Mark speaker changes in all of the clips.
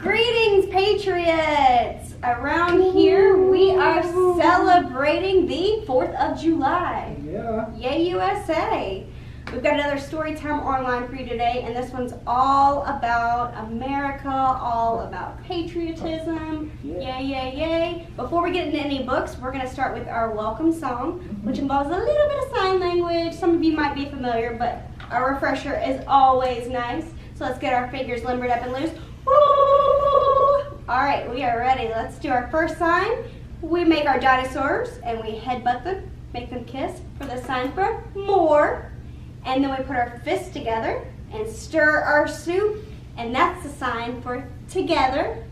Speaker 1: Greetings, Patriots! Around here, we are celebrating the 4th of July.
Speaker 2: Yeah.
Speaker 1: Yay, USA! We've got another Storytime Online for you today, and this one's all about America, all about patriotism.
Speaker 2: Yeah.
Speaker 1: Yay, yay, yay. Before we get into any books, we're going to start with our welcome song, which involves a little bit of sign language. Some of you might be familiar, but a refresher is always nice. So let's get our fingers limbered up and loose. All right, we are ready. Let's do our first sign. We make our dinosaurs and we headbutt them, make them kiss for the sign for more. And then we put our fists together and stir our soup, and that's the sign for together.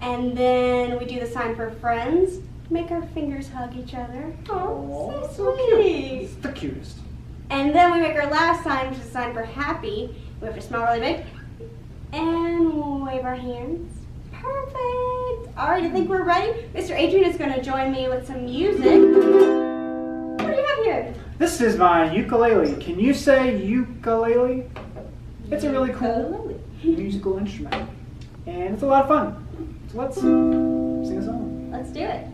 Speaker 1: And then we do the sign for friends, make our fingers hug each other. Oh, so sweet.
Speaker 2: It's the cutest.
Speaker 1: And then we make our last sign, which is a sign for happy. We have to smile really big and wave our hands. Perfect. All right, I think we're ready. Mr. Adrian is going to join me with some music. What do you have here?
Speaker 2: This is my ukulele. Can you say ukulele? It's a really cool musical instrument. And it's a lot of fun. So let's sing a song.
Speaker 1: Let's do it.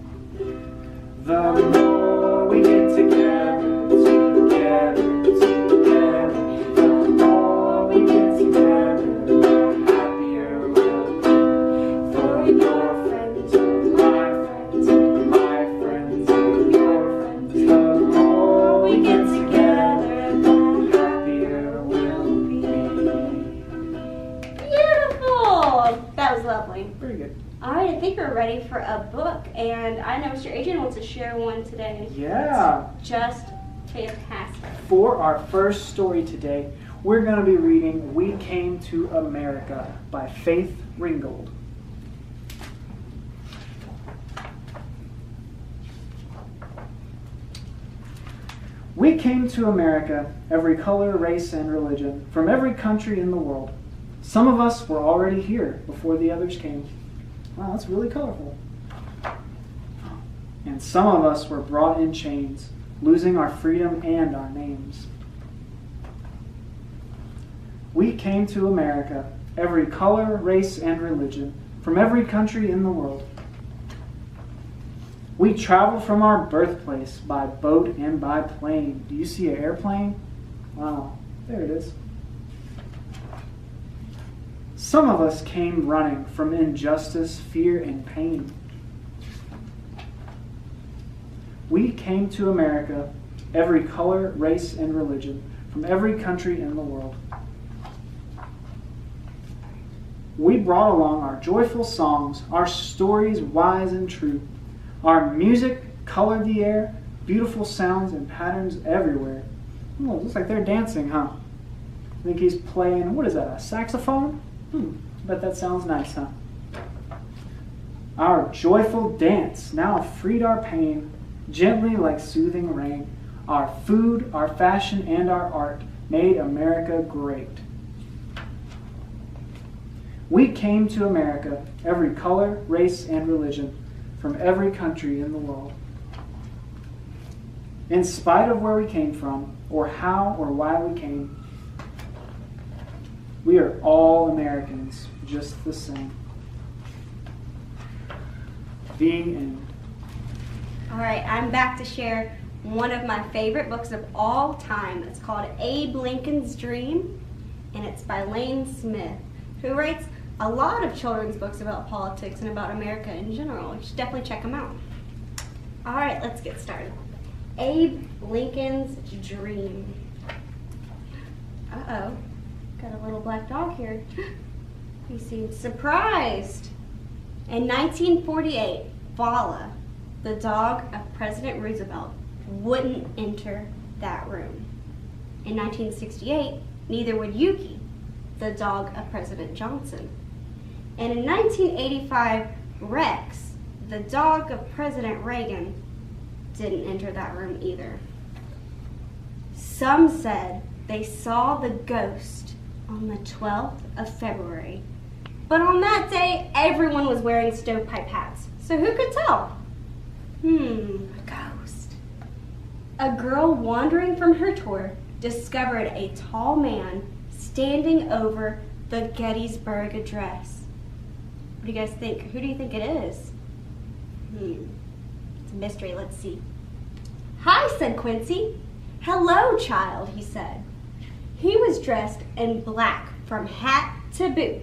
Speaker 2: The more we get together, the more we get together, the happier we'll be. For your friends, my friends, my friends, your friends, the more we get together, the happier we'll be.
Speaker 1: Beautiful. That was lovely.
Speaker 2: Very good.
Speaker 1: All right, I think we're ready for a book, and I know Mr. Adrian wants to share one today.
Speaker 2: Yeah.
Speaker 1: It's just fantastic.
Speaker 2: For our first story today, we're going to be reading We Came to America by Faith Ringgold. We came to America, every color, race, and religion, from every country in the world. Some of us were already here before the others came. Wow, that's really colorful. And some of us were brought in chains, losing our freedom and our names. We came to America, every color, race, and religion, from every country in the world. We traveled from our birthplace by boat and by plane. Do you see an airplane? Wow, there it is. Some of us came running from injustice, fear, and pain. We came to America, every color, race, and religion, from every country in the world. We brought along our joyful songs, our stories wise and true. Our music colored the air, beautiful sounds and patterns everywhere. Oh, it looks like they're dancing, huh? I think he's playing, what is that, a saxophone? Bet that sounds nice, huh? Our joyful dance now freed our pain, gently like soothing rain. Our food, our fashion, and our art made America great. We came to America, every color, race, and religion, from every country in the world. In spite of where we came from, or how or why we came, we are all Americans, just the same. The end.
Speaker 1: All right, I'm back to share one of my favorite books of all time. It's called Abe Lincoln's Dream, and it's by Lane Smith, who writes a lot of children's books about politics and about America in general. You should definitely check them out. All right, let's get started. Abe Lincoln's Dream. Uh-oh. Got a little black dog here. He seems surprised. In 1948, Vala, the dog of President Roosevelt, wouldn't enter that room. In 1968, neither would Yuki, the dog of President Johnson. And in 1985, Rex, the dog of President Reagan, didn't enter that room either. Some said they saw the ghost on the 12th of February. But on that day, everyone was wearing stovepipe hats. So who could tell? A ghost. A girl wandering from her tour discovered a tall man standing over the Gettysburg Address. What do you guys think? Who do you think it is? It's a mystery. Let's see. Hi, said Quincy. Hello, child, he said. He was dressed in black from hat to boot,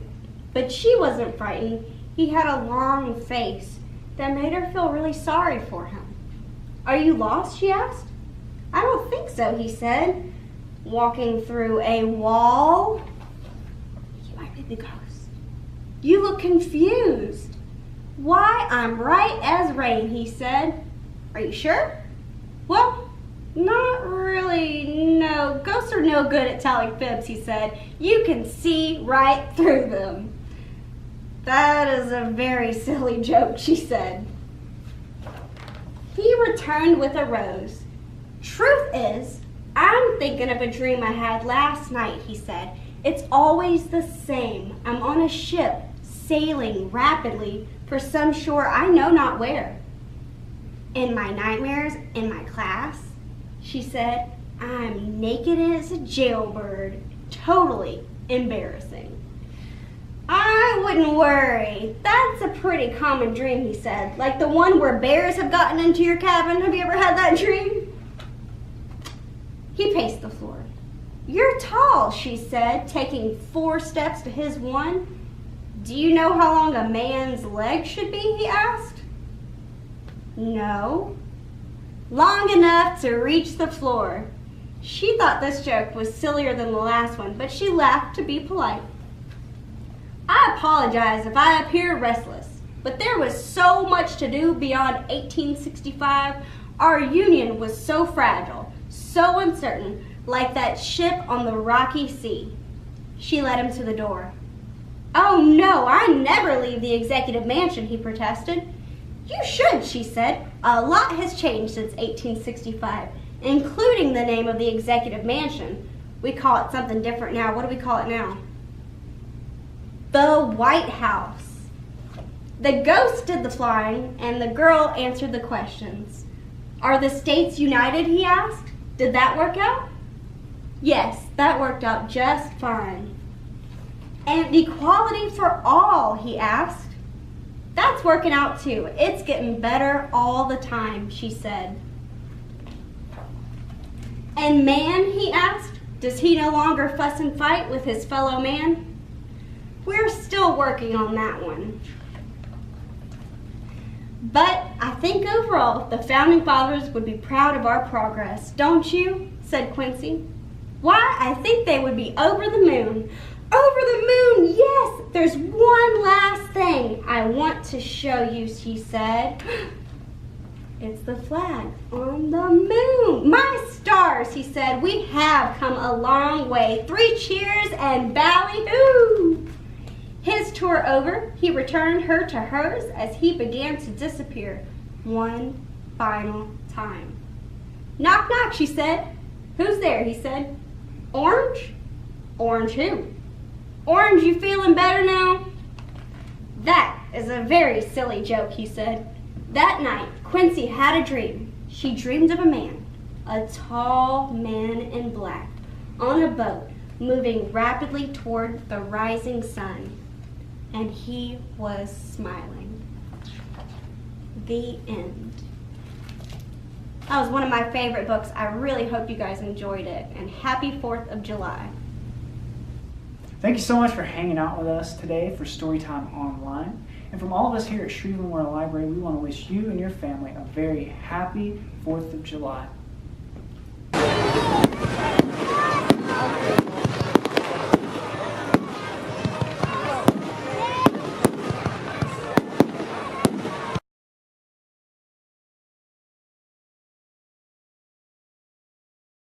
Speaker 1: but she wasn't frightened. He had a long face that made her feel really sorry for him. Are you lost, she asked. I don't think so, he said, walking through a wall. You might be the ghost. You look confused. Why, I'm right as rain, he said. Are you sure? Well, not really, no. Ghosts are no good at telling fibs, he said. You can see right through them. That is a very silly joke, she said. He returned with a rose. Truth is, I'm thinking of a dream I had last night, he said. It's always the same. I'm on a ship, sailing rapidly for some shore I know not where. In my nightmares, in my class, she said, I'm naked as a jailbird. Totally embarrassing. I wouldn't worry. That's a pretty common dream, he said. Like the one where bears have gotten into your cabin. Have you ever had that dream? He paced the floor. You're tall, she said, taking 4 steps to his 1. Do you know how long a man's leg should be, he asked. No. Long enough to reach the floor. She thought this joke was sillier than the last one, but she laughed to be polite. I apologize if I appear restless, but there was so much to do beyond 1865. Our union was so fragile, so uncertain, like that ship on the rocky sea. She led him to the door. Oh no, I never leave the executive mansion, he protested. You should, she said. A lot has changed since 1865, including the name of the executive mansion. We call it something different now. What do we call it now? The White House. The ghost did the flying, and the girl answered the questions. Are the states united, he asked. Did that work out? Yes, that worked out just fine. And equality for all, he asked. That's working out too. It's getting better all the time, she said. And man, he asked, does he no longer fuss and fight with his fellow man? We're still working on that one. But I think overall the Founding Fathers would be proud of our progress, don't you? Said Quincy. Why, I think they would be over the moon. Over the moon, yes! There's one last thing I want to show you, she said. It's the flag on the moon. My stars, he said. We have come a long way. 3 cheers and ballyhoo! His tour over, he returned her to hers as he began to disappear one final time. Knock, knock, she said. Who's there, he said. Orange? Orange who? Orange, you feeling better now? That is a very silly joke, he said. That night, Quincy had a dream. She dreamed of a man, a tall man in black, on a boat, moving rapidly toward the rising sun. And he was smiling. The end. That was one of my favorite books. I really hope you guys enjoyed it. And happy 4th of July.
Speaker 2: Thank you so much for hanging out with us today for Storytime Online. And from all of us here at Shreve Memorial Library, we want to wish you and your family a very happy 4th of July.